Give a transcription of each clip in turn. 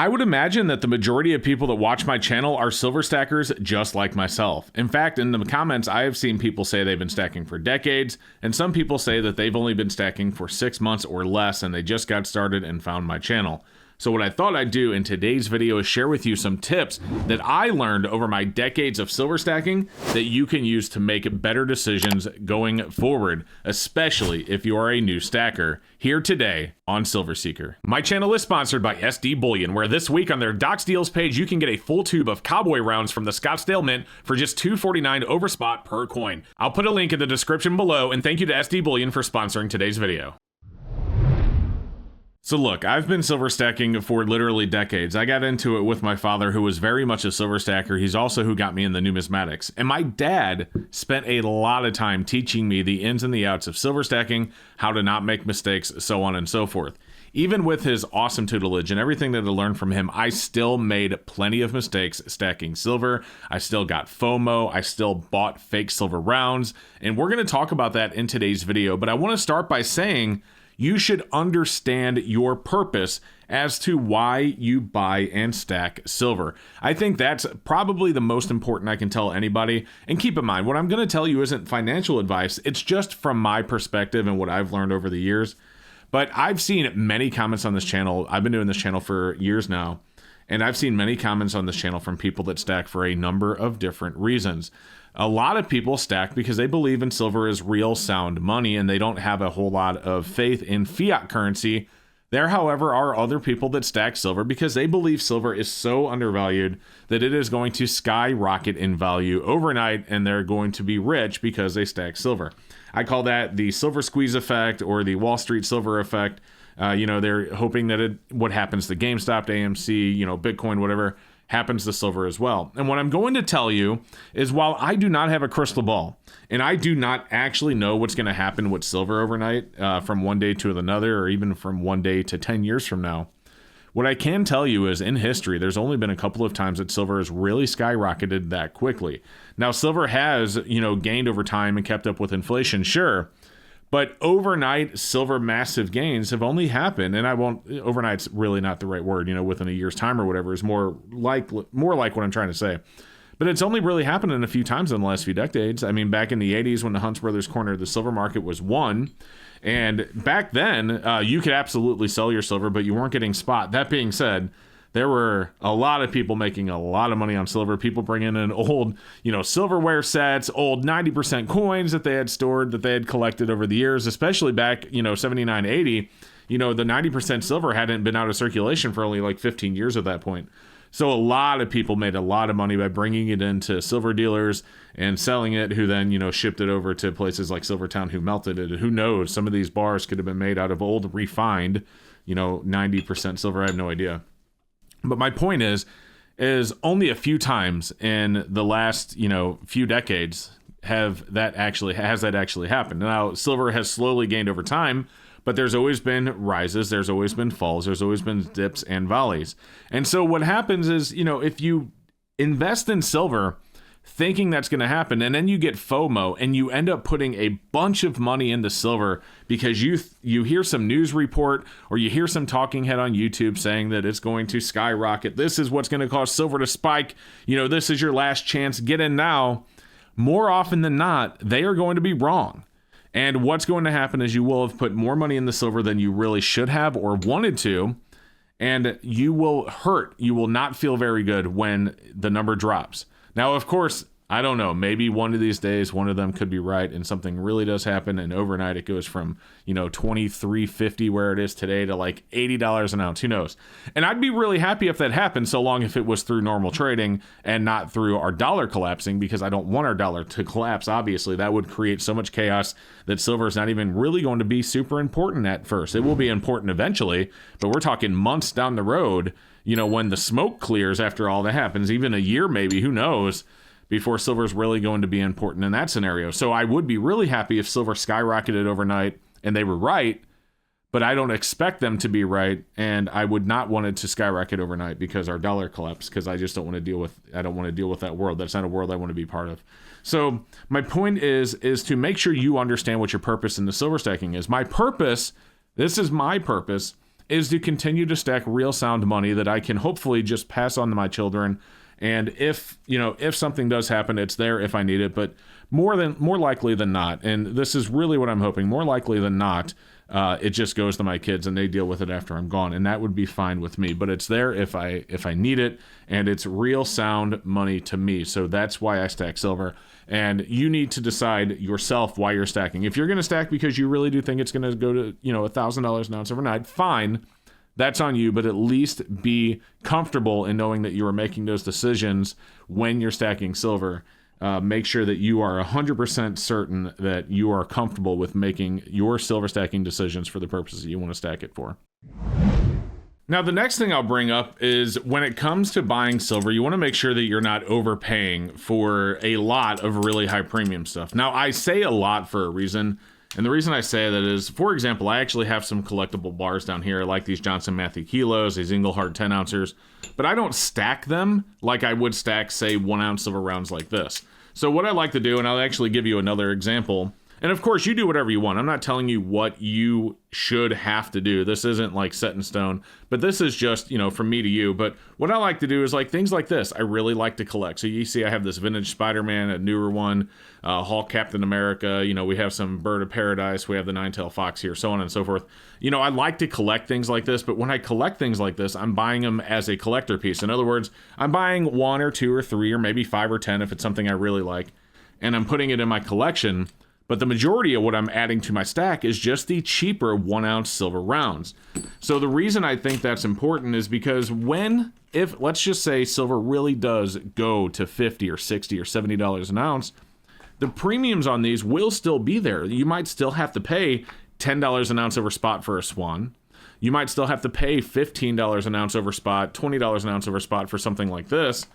I would imagine that the majority of people that watch my channel are silver stackers just like myself. In fact, in the comments, I have seen people say they've been stacking for decades, and some people say that they've only been stacking for 6 months or less and they just got started and found my channel. So what I thought I'd do in today's video is share with you some tips that I learned over my decades of silver stacking that you can use to make better decisions going forward, especially if you are a new stacker, here today on Silver Seeker. My channel is sponsored by SD Bullion, where this week on their Docs Deals page, you can get a full tube of cowboy rounds from the Scottsdale Mint for just $2.49 over spot per coin. I'll put a link in the description below, and thank you to SD Bullion for sponsoring today's video. So look, I've been silver stacking for literally decades. I got into it with my father, who was very much a silver stacker. He's also who got me in the numismatics. And my dad spent a lot of time teaching me the ins and the outs of silver stacking, how to not make mistakes, so on and so forth. Even with his awesome tutelage and everything that I learned from him, I still made plenty of mistakes stacking silver. I still got FOMO. I still bought fake silver rounds. And we're going to talk about that in today's video. But I want to start by saying you should understand your purpose as to why you buy and stack silver. I think that's probably the most important I can tell anybody. And keep in mind, what I'm going to tell you isn't financial advice. It's just from my perspective and what I've learned over the years. But I've seen many comments on this channel. I've been doing this channel for years now. And I've seen many comments on this channel from people that stack for a number of different reasons. A lot of people stack because they believe in silver as real sound money and they don't have a whole lot of faith in fiat currency. There, however, are other people that stack silver because they believe silver is so undervalued that it is going to skyrocket in value overnight and they're going to be rich because they stack silver. I call that the silver squeeze effect or the Wall Street silver effect. They're hoping that what happens to GameStop, to AMC, Bitcoin, whatever, happens to silver as well. And what I'm going to tell you is while I do not have a crystal ball and I do not actually know what's going to happen with silver overnight from one day to another or even from one day to 10 years from now, what I can tell you is in history, there's only been a couple of times that silver has really skyrocketed that quickly. Now, silver has, gained over time and kept up with inflation, sure. But overnight, silver massive gains have only happened, and overnight's really not the right word, within a year's time or whatever is more like what I'm trying to say. But it's only really happened in a few times in the last few decades. I mean, back in the 80s when the Hunts Brothers cornered the silver market was one. And back then, you could absolutely sell your silver, but you weren't getting spot. That being said, there were a lot of people making a lot of money on silver. People bringing in old, silverware sets, old 90% coins that they had stored, that they had collected over the years, especially back, 79, 80. The 90% silver hadn't been out of circulation for only like 15 years at that point. So a lot of people made a lot of money by bringing it into silver dealers and selling it, who then, shipped it over to places like Silvertown, who melted it. Who knows? Some of these bars could have been made out of old refined, 90% silver. I have no idea. But my point is only a few times in the last, few decades has that actually happened. Now, silver has slowly gained over time, but there's always been rises, there's always been falls, there's always been dips and valleys. And so what happens is, if you invest in silver thinking that's going to happen, and then you get FOMO and you end up putting a bunch of money into silver because you hear some news report or you hear some talking head on YouTube saying that it's going to skyrocket. This is what's going to cause silver to spike. This is your last chance. Get in now. More often than not, they are going to be wrong. And what's going to happen is you will have put more money in the silver than you really should have or wanted to, and you will hurt. You will not feel very good when the number drops. Now, of course, I don't know, maybe one of these days, one of them could be right and something really does happen. And overnight it goes from, $23.50 where it is today to like $80 an ounce. Who knows? And I'd be really happy if that happened, so long if it was through normal trading and not through our dollar collapsing, because I don't want our dollar to collapse. Obviously, that would create so much chaos that silver is not even really going to be super important at first. It will be important eventually, but we're talking months down the road, when the smoke clears after all that happens, even a year maybe, who knows, before silver is really going to be important in that scenario. So I would be really happy if silver skyrocketed overnight and they were right, but I don't expect them to be right, and I would not want it to skyrocket overnight because our dollar collapsed, because I just don't want to deal with that world. That's not a world I want to be part of. So my point is to make sure you understand what your purpose in the silver stacking is. My purpose, this is my purpose, is to continue to stack real sound money that I can hopefully just pass on to my children. And if something does happen, it's there if I need it. But more likely than not, and this is really what I'm hoping, more likely than not, it just goes to my kids and they deal with it after I'm gone, and that would be fine with me. But it's there if I need it, and it's real sound money to me. So that's why I stack silver. And you need to decide yourself why you're stacking. If you're going to stack because you really do think it's going to go to $1,000 an ounce overnight, fine. That's on you, but at least be comfortable in knowing that you are making those decisions when you're stacking silver. Make sure that you are 100% certain that you are comfortable with making your silver stacking decisions for the purposes that you want to stack it for. Now, the next thing I'll bring up is when it comes to buying silver, you want to make sure that you're not overpaying for a lot of really high premium stuff. Now, I say a lot for a reason. And the reason I say that is, for example, I actually have some collectible bars down here, like these Johnson Matthey Kilos, these Engelhard 10 ouncers, but I don't stack them like I would stack, say, 1 ounce silver rounds like this. So what I like to do, and I'll actually give you another example, and of course you do whatever you want. I'm not telling you what you should have to do. This isn't like set in stone, but this is just, from me to you. But what I like to do is like things like this. I really like to collect. So you see I have this vintage Spider-Man, a newer one, Hulk, Captain America. We have some Bird of Paradise. We have the Nine-Tailed Fox here, so on and so forth. I like to collect things like this, but when I collect things like this, I'm buying them as a collector piece. In other words, I'm buying 1 or 2 or 3 or maybe 5 or 10 if it's something I really like, and I'm putting it in my collection. But the majority of what I'm adding to my stack is just the cheaper 1 ounce silver rounds. So the reason I think that's important is because if let's just say silver really does go to $50 or $60 or $70 an ounce, the premiums on these will still be there. You might still have to pay $10 an ounce over spot for a Swan. You might still have to pay $15 an ounce over spot, $20 an ounce over spot for something like this.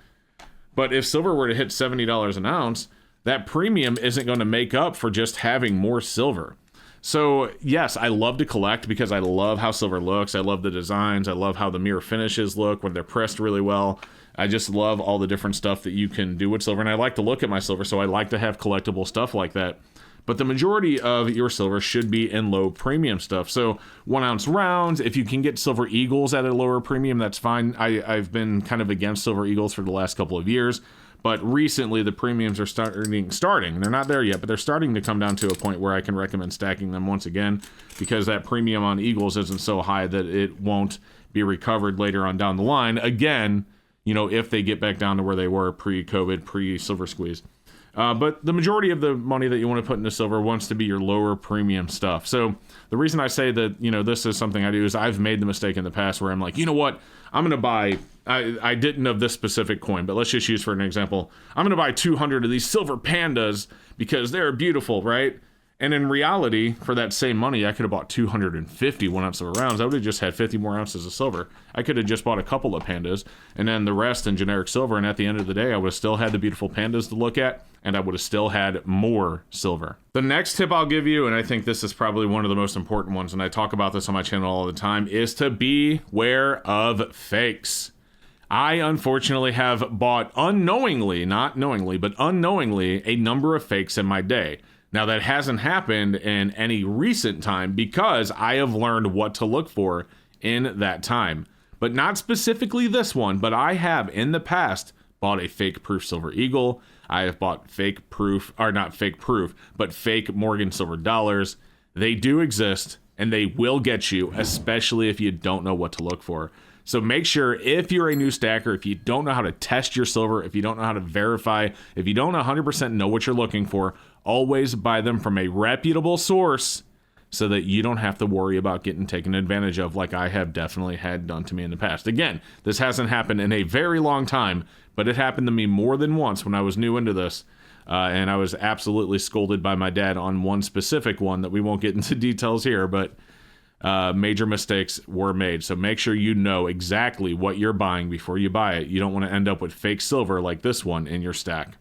But if silver were to hit $70 an ounce, that premium isn't going to make up for just having more silver. So yes, I love to collect because I love how silver looks. I love the designs. I love how the mirror finishes look when they're pressed really well. I just love all the different stuff that you can do with silver. And I like to look at my silver, so I like to have collectible stuff like that. But the majority of your silver should be in low premium stuff. So 1 ounce rounds, if you can get silver eagles at a lower premium, that's fine. I've been kind of against silver eagles for the last couple of years. But recently, the premiums are starting. They're not there yet, but they're starting to come down to a point where I can recommend stacking them once again, because that premium on Eagles isn't so high that it won't be recovered later on down the line. Again, if they get back down to where they were pre-COVID, pre-silver squeeze. But the majority of the money that you want to put into silver wants to be your lower premium stuff. So the reason I say that, this is something I do is I've made the mistake in the past where I'm like, you know what, I'm going to buy, I didn't of this specific coin, but let's just use for an example. I'm going to buy 200 of these silver pandas because they're beautiful, right? And in reality, for that same money, I could have bought 250 1 ounce silver rounds. I would have just had 50 more ounces of silver. I could have just bought a couple of pandas and then the rest in generic silver. And at the end of the day, I would have still had the beautiful pandas to look at, and I would have still had more silver. The next tip I'll give you, and I think this is probably one of the most important ones, and I talk about this on my channel all the time, is to beware of fakes. I unfortunately have bought unknowingly, not knowingly, but unknowingly, a number of fakes in my day. Now, that hasn't happened in any recent time because I have learned what to look for in that time. But not specifically this one, but I have in the past bought a fake proof silver eagle. I have bought fake proof, or not fake proof, but fake Morgan silver dollars. They do exist and they will get you, especially if you don't know what to look for. So make sure if you're a new stacker, if you don't know how to test your silver, if you don't know how to verify, if you don't 100% know what you're looking for, always buy them from a reputable source so that you don't have to worry about getting taken advantage of like I have definitely had done to me in the past. Again, this hasn't happened in a very long time, but it happened to me more than once when I was new into this. And I was absolutely scolded by my dad on one specific one that we won't get into details here, but major mistakes were made. So make sure you know exactly what you're buying before you buy it. You don't want to end up with fake silver like this one in your stack.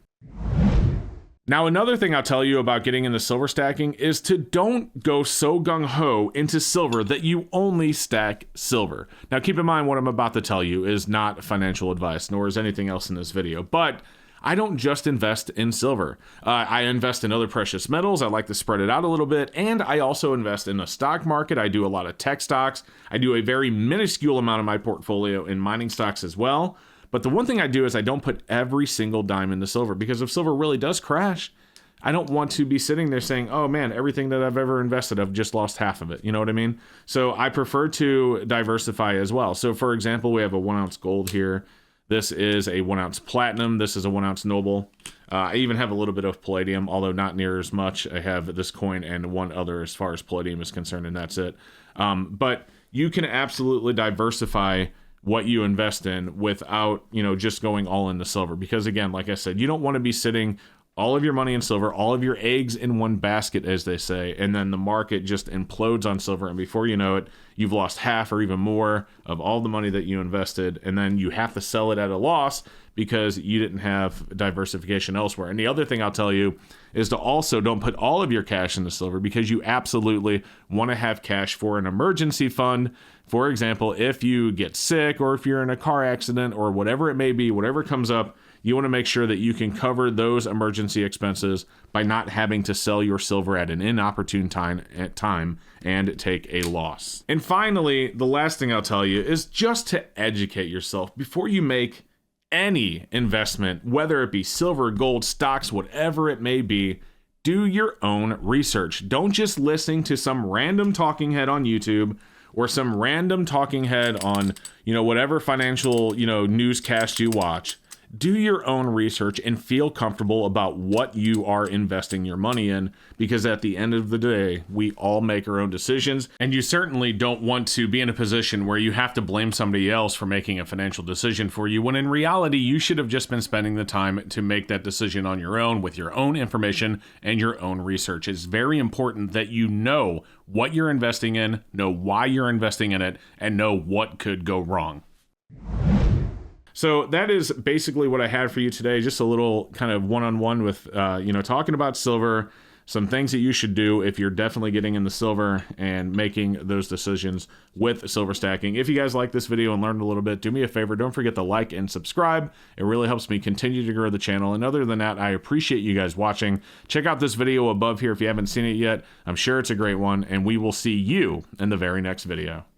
Now, another thing I'll tell you about getting into silver stacking is to don't go so gung-ho into silver that you only stack silver. Now, keep in mind what I'm about to tell you is not financial advice, nor is anything else in this video, but I don't just invest in silver. I invest in other precious metals. I like to spread it out a little bit. And I also invest in the stock market. I do a lot of tech stocks. I do a very minuscule amount of my portfolio in mining stocks as well. But the one thing I do is I don't put every single dime into silver, because if silver really does crash, I don't want to be sitting there saying, oh man, everything that I've ever invested, I've just lost half of it. You know what I mean? So I prefer to diversify as well. So for example, we have a 1 ounce gold here. This is a 1 ounce platinum. This is a 1 ounce noble. I even have a little bit of palladium, although not near as much. I have this coin and one other as far as palladium is concerned, and that's it. But you can absolutely diversify what you invest in without, just going all into silver. Because again, like I said, you don't want to be sitting all of your money in silver, all of your eggs in one basket, as they say, and then the market just implodes on silver, and before you know it, you've lost half or even more of all the money that you invested, and then you have to sell it at a loss because you didn't have diversification elsewhere. And the other thing I'll tell you is to also don't put all of your cash into silver, because you absolutely want to have cash for an emergency fund. For example, if you get sick, or if you're in a car accident, or whatever it may be, whatever comes up, you want to make sure that you can cover those emergency expenses by not having to sell your silver at an inopportune time and take a loss. And finally, the last thing I'll tell you is just to educate yourself before you make any investment, whether it be silver, gold, stocks, whatever it may be. Do your own research. Don't just listen to some random talking head on YouTube or some random talking head on, whatever financial, newscast you watch. Do your own research and feel comfortable about what you are investing your money in, because at the end of the day, we all make our own decisions, and you certainly don't want to be in a position where you have to blame somebody else for making a financial decision for you, when in reality, you should have just been spending the time to make that decision on your own with your own information and your own research. It's very important that you know what you're investing in, know why you're investing in it, and know what could go wrong. So that is basically what I had for you today. Just a little kind of one-on-one with, talking about silver, some things that you should do if you're definitely getting into silver and making those decisions with silver stacking. If you guys like this video and learned a little bit, do me a favor. Don't forget to like and subscribe. It really helps me continue to grow the channel. And other than that, I appreciate you guys watching. Check out this video above here if you haven't seen it yet. I'm sure it's a great one, and we will see you in the very next video.